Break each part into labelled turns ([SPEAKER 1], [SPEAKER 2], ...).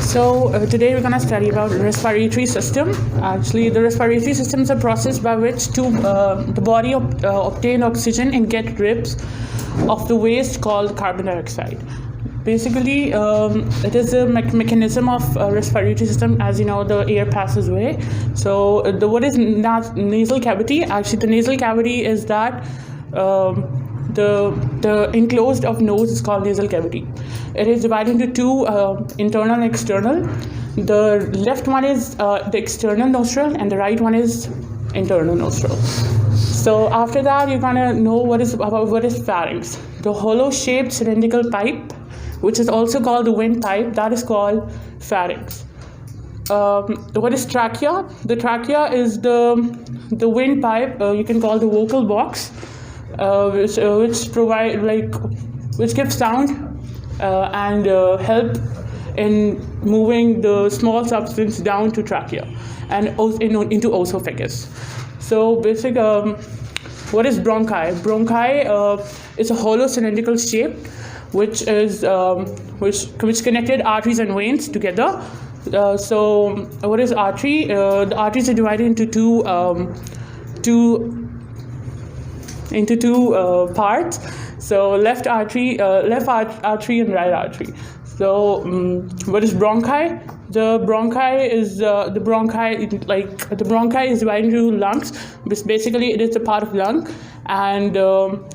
[SPEAKER 1] Today we're going to study about respiratory system. Actually, the respiratory system is a process by which the body obtain oxygen and get rid of the waste called carbon dioxide. Basically, it is a mechanism of respiratory system. As you know, the air passes away. So what is nasal cavity? Actually, the nasal cavity is that the enclosed of nose is called nasal cavity. It is divided into two, internal and external. The left one is the external nostril and the right one is internal nostril. So after that, you're gonna know what is pharynx. The hollow-shaped cylindrical pipe, which is also called the windpipe, that is called pharynx. What is trachea? The trachea is the windpipe. You can call the vocal box, which gives sound and help in moving the small substance down to trachea and into esophagus. So what is bronchi? Bronchi is a hollow cylindrical shape which connected arteries and veins together. So what is artery? The arteries are divided into two parts. So left artery and right artery. So what is bronchi? The bronchi is divided into lungs. Basically, it is a part of lung, and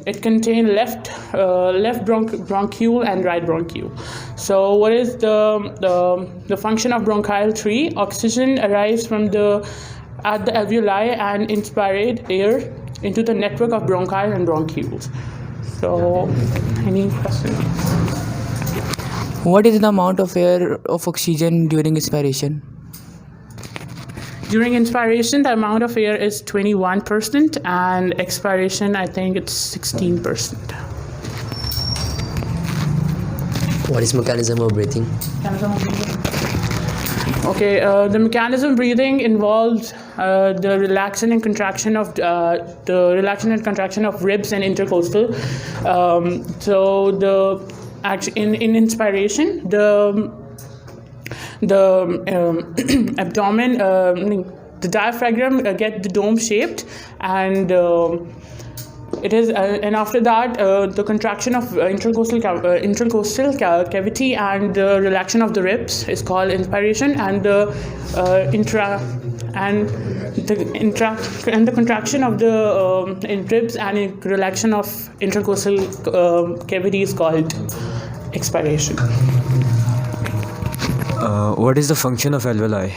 [SPEAKER 1] it contains left bronchiole and right bronchiole. So what is the function of bronchial tree? Oxygen arrives at the alveoli and inspired air into the network of bronchi and bronchioles. So, any questions?
[SPEAKER 2] What is the amount of air of oxygen during inspiration?
[SPEAKER 1] During inspiration, the amount of air is 21%, and expiration, I think it's 16%.
[SPEAKER 3] What is mechanism of breathing?
[SPEAKER 1] Okay, the mechanism of breathing involves the relaxation and contraction of ribs and intercostal. In inspiration, the abdomen, the diaphragm get the dome shaped, and it is, and after that, the contraction of intercostal cavity and the relaxation of the ribs is called inspiration, and the contraction of the ribs and relaxation of intercostal cavity is called expiration.
[SPEAKER 4] What is the function of alveoli?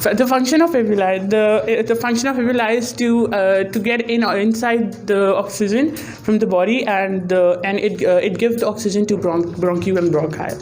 [SPEAKER 1] The function of alveoli is to get inside the oxygen from the body, and it gives the oxygen to bronchiole and bronchi.